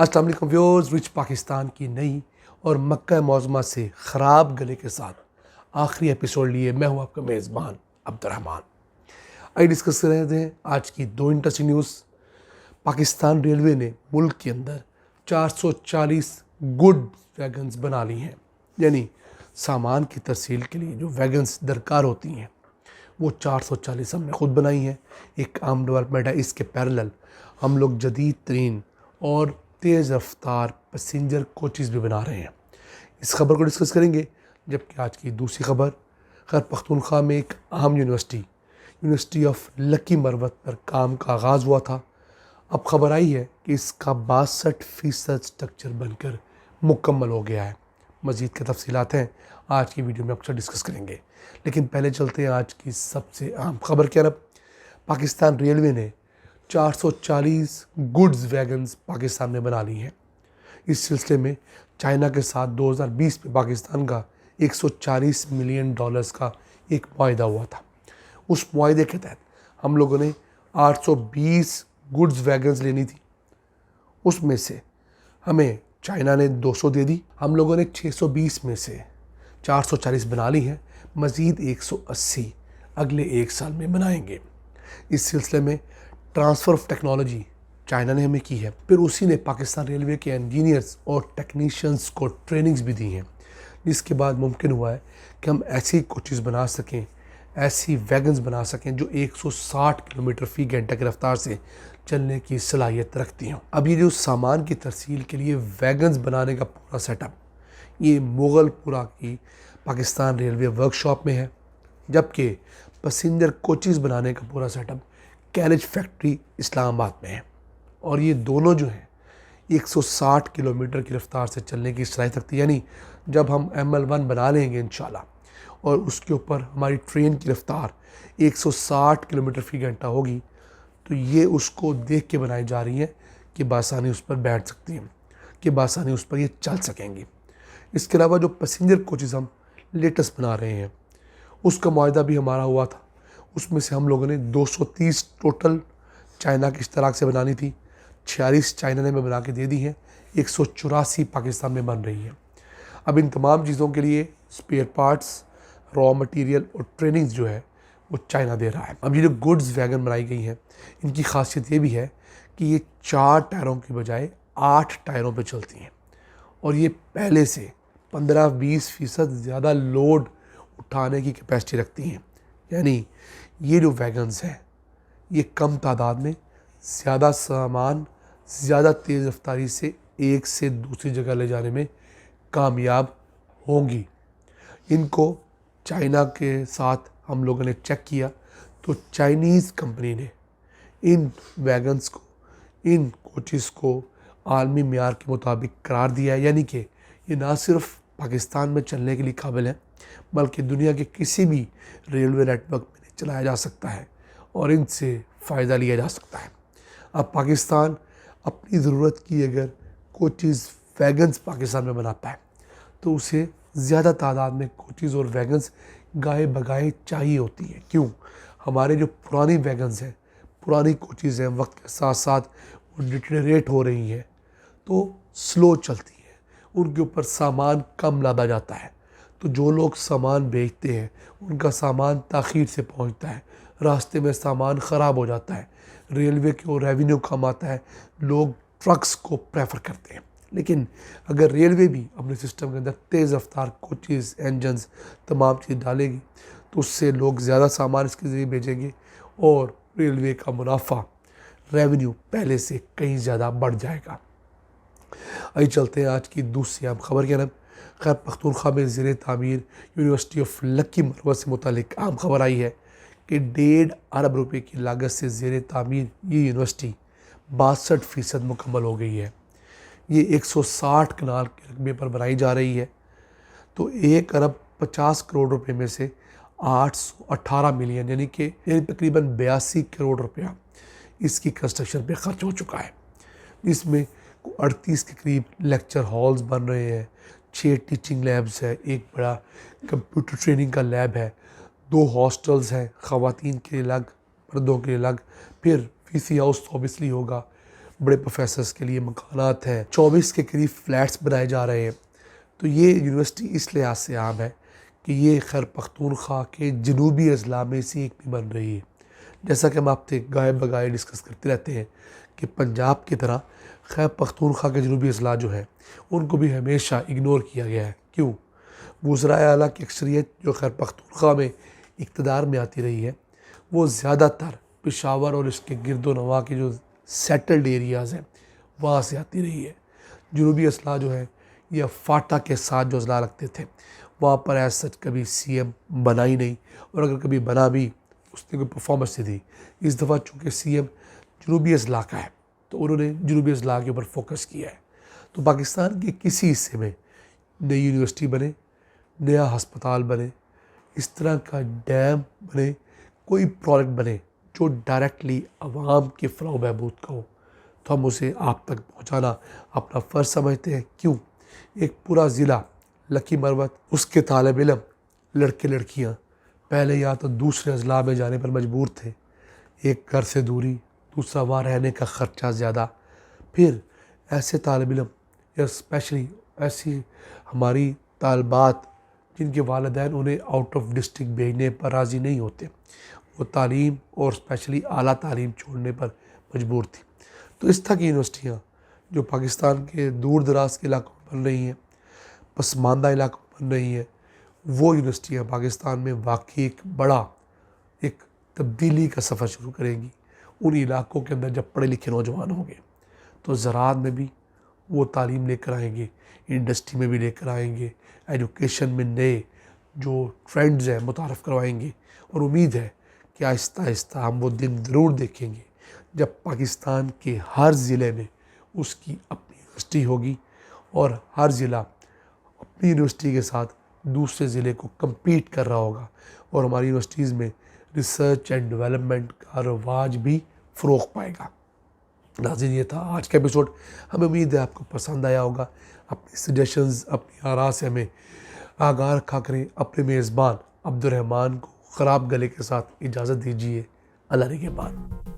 अस्सलाम वालेकुम viewers. Rich Pakistan की नई और मक्का मौज़मा से ख़राब गले के साथ आखिरी एपिसोड लिए मैं हूँ आपका मेज़बान अब्दुर्रहमान। आइए डिस्कस कर रहे थे आज की दो इंटरेस्टिंग न्यूज़। पाकिस्तान रेलवे ने मुल्क के अंदर 440 गुड वैगन्स बना ली हैं, यानी सामान की तरसील के लिए जो वैगन्स दरकार होती हैं वो 440 हमने ख़ुद बनाई हैं। एक आम डेवलपमेंट है। इसके पैरेलल हम लोग जदीद तरीन और तेज़ रफ्तार पैसेंजर कोचेज़ भी बना रहे हैं। इस खबर को डिस्कस करेंगे। जबकि आज की दूसरी खबर, खैर पख्तूनख्वा में एक अहम यूनिवर्सिटी ऑफ लकी मरवत पर काम का आगाज़ हुआ था। अब खबर आई है कि इसका 62% स्ट्रक्चर बनकर मुकम्मल हो गया है। मज़ीद की तफसीलात हैं आज की वीडियो में अक्सर डिस्कस करेंगे, लेकिन पहले चलते हैं आज की सबसे अहम खबर की तरफ। पाकिस्तान रेलवे ने 440 गुड्स वैगन्स पाकिस्तान में बना ली हैं। इस सिलसिले में चाइना के साथ 2020 में पाकिस्तान का $140 मिलियन का एक मुआहिदा हुआ था। उस मुआहिदे के तहत हम लोगों ने 820 गुड्स वैगन्स लेनी थी। उसमें से हमें चाइना ने 200 दे दी। हम लोगों ने 620 में से 440 बना ली हैं। मज़ीद 180 अगले एक साल में बनाएंगे। इस सिलसिले में ट्रांसफ़र ऑफ टेक्नोलॉजी चाइना ने हमें की है। फिर उसी ने पाकिस्तान रेलवे के इंजीनियर्स और टेक्नीशियंस को ट्रेनिंग्स भी दी हैं, जिसके बाद मुमकिन हुआ है कि हम ऐसी कोचेज़ बना सकें, ऐसी वैगन्स बना सकें जो 160 किलोमीटर फ़ी घंटा की रफ्तार से चलने की सलाहियत रखती हों। अब ये जो सामान की तरसील के लिए वैगन्स बनाने का पूरा सेटअप ये मुगलपुरा की पाकिस्तान रेलवे वर्कशॉप में है, जबकि पैसेंजर कोचेज़ बनाने का पूरा सेटअप कैरेज फैक्ट्री इस्लामाबाद में है। और ये दोनों जो हैं 160 किलोमीटर की रफ्तार से चलने की सलाहियत रखती है। यानी जब हम ML1 बना लेंगे इंशाल्लाह और उसके ऊपर हमारी ट्रेन की रफ्तार 160 किलोमीटर फ़ी घंटा होगी, तो ये उसको देख के बनाई जा रही हैं कि बासानी उस पर बैठ सकती हैं, कि बासानी उस पर ये चल सकेंगी। इसके अलावा जो पैसेंजर कोचेज़ हम लेटेस्ट बना रहे हैं उसका मुआहिदा भी हमारा हुआ था। उसमें से हम लोगों ने 230 टोटल चाइना के इश्तराक से बनानी थी। 46 चाइना ने हमें बना के दे दी हैं। 184 पाकिस्तान में बन रही हैं। अब इन तमाम चीज़ों के लिए स्पेयर पार्ट्स, रॉ मटेरियल और ट्रेनिंग्स जो है वो चाइना दे रहा है। अब ये जो गुड्स वैगन बनाई गई हैं इनकी खासियत ये भी है कि ये 4 टायरों की बजाय 8 टायरों पर चलती हैं और ये पहले से 15-20% ज़्यादा लोड उठाने की कैपेसिटी रखती हैं। यानी ये जो वैगन्स हैं ये कम तादाद में ज़्यादा सामान ज़्यादा तेज़ रफ्तारी से एक से दूसरी जगह ले जाने में कामयाब होंगी। इनको चाइना के साथ हम लोगों ने चेक किया तो चाइनीज़ कंपनी ने इन वैगन्स को, इन कोचेज़ को आलमी मियार के मुताबिक करार दिया है। यानी कि ये ना सिर्फ पाकिस्तान में चलने के लिए काबिल है बल्कि दुनिया के किसी भी रेलवे नेटवर्क में चलाया जा सकता है और इनसे फ़ायदा लिया जा सकता है। अब पाकिस्तान अपनी ज़रूरत की अगर कोचेज़ वैगन्स पाकिस्तान में बनाता है तो उसे ज़्यादा तादाद में कोचेज़ और वैगन्स गाए बगाए चाहिए होती है। क्यों? हमारे जो पुरानी वैगन्स हैं, पुरानी कोचेज़ हैं, वक्त के साथ साथ वो डिटेरेट हो रही हैं तो स्लो चलती हैं, उनके ऊपर सामान कम लादा जाता है। तो जो लोग सामान बेचते हैं उनका सामान ताख़ीर से पहुंचता है, रास्ते में सामान ख़राब हो जाता है, रेलवे को रेवेन्यू कम आता है, लोग ट्रक्स को प्रेफर करते हैं। लेकिन अगर रेलवे भी अपने सिस्टम के अंदर तेज़ रफ्तार कोचेज़, इंजन्स तमाम चीज़ डालेगी तो उससे लोग ज़्यादा सामान इसके ज़रिए भेजेंगे और रेलवे का मुनाफा, रेवेन्यू पहले से कहीं ज़्यादा बढ़ जाएगा। आइए चलते हैं आज की दूसरी अहम खबर की तरफ। खैर पख्तूनख्वा में ज़ेर तामीर यूनिवर्सिटी ऑफ लकी मरवत से मुतालिक अहम खबर आई है कि 1.5 अरब रुपए की लागत से ज़ेर तामीर ये यूनिवर्सिटी 62% मुकम्मल हो गई है। ये 160 कनाल के रकबे पर बनाई जा रही है। तो 1 अरब 50 करोड़ रुपए में से 818 मिलियन यानी तकरीबन 82 करोड़ रुपया इसकी कंस्ट्रक्शन पे खर्च हो चुका है। इसमें 38 के करीब लेक्चर हॉल्स बन रहे हैं, 6 टीचिंग लैब्स है, एक बड़ा कंप्यूटर ट्रेनिंग का लैब है, 2 हॉस्टल्स हैं, ख़वातीन के लिए अलग, मर्दों के लिए अलग, फिर वीसी हाउस ऑब्वियसली होगा, बड़े प्रोफेसर्स के लिए मकानात हैं, 24 के करीब फ्लैट्स बनाए जा रहे हैं। तो ये यूनिवर्सिटी इस लिहाज से आम है कि ये खैर पख्तूनख्वा के जनूबी अजला में से एक भी बन रही है। जैसा कि हम आपसे गाय बगाए डिस्कस करते रहते हैं कि पंजाब की तरह खैर पख्तूनख्वा के जनूबी अजला जो है उनको भी हमेशा इग्नोर किया गया है। क्यों? वज़राए आला की अक्सरियत जो खैर पख्तूनख्वा में इक़्तिदार में आती रही है वो ज़्यादातर पेशावर और इसके गिरदो नवा के जो सेटल्ड एरियाज़ हैं वहाँ से आती रही है। जनूबी अजला जो है या फाटा के साथ जो अजला लगते थे वहाँ पर एज सच कभी CM बना ही नहीं, और अगर कभी बना भी उसने कोई परफॉर्मेंस नहीं दी। इस दफ़ा चूँकि CM जनूबी अजला का है तो उन्होंने जनूबी अजला के ऊपर फोकस किया है। तो पाकिस्तान के किसी हिस्से में नई यूनिवर्सिटी बने, नया हस्पताल बने, इस तरह का डैम बने, कोई प्रोडक्ट बने जो डायरेक्टली आवाम के फ़लाह बहबूद का हो, तो हम उसे आप तक पहुँचाना अपना फ़र्ज़ समझते हैं। क्यों? एक पूरा ज़िला लकी मरवत, उसके तालिब इल्म लड़के लड़कियाँ पहले या तो दूसरे अजला में जाने पर मजबूर थे, एक घर से दूरी, दूसरा वहाँ रहने का ख़र्चा ज़्यादा। फिर ऐसे तालिब इल्म या स्पेशली ऐसी हमारी तालबात जिनके वालिदैन उन्हें आउट ऑफ डिस्ट्रिक्ट भेजने पर राज़ी नहीं होते, वो तालीम और स्पेशली आला तालीम छोड़ने पर मजबूर थी। तो इस तरह की यूनिवर्सिटियाँ जो पाकिस्तान के दूर दराज के इलाकों में बन रही हैं, पसमानदा इलाकों में बन रही हैं, वो यूनिवर्सिटियाँ पाकिस्तान में वाकई एक बड़ा एक तब्दीली का सफ़र शुरू करेंगी। उन इलाकों के अंदर जब पढ़े लिखे नौजवान होंगे तो ज़राअत में भी वो तालीम लेकर आएंगे, इंडस्ट्री में भी लेकर आएंगे, एजुकेशन में नए जो ट्रेंड्स हैं मुतारफ़ करवाएंगे। और उम्मीद है कि आहिस्ता आहिस्ता हम वो दिन ज़रूर देखेंगे जब पाकिस्तान के हर ज़िले में उसकी अपनी यूनिवर्सिटी होगी और हर ज़िला अपनी यूनिवर्सिटी के साथ दूसरे ज़िले को कम्पीट कर रहा होगा, और हमारी यूनिवर्सिटीज़ में रिसर्च एंड डेवलपमेंट का रवाज भी फ़रोग़ पाएगा। नाज़रीन, ये था आज का एपिसोड। हमें उम्मीद है आपको पसंद आया होगा। अपनी सजेशंस, अपनी आरा से हमें आगाह रखा करें। अपने मेज़बान अब्दुर्रहमान को ख़राब गले के साथ इजाज़त दीजिए। अल्लाह के बाद।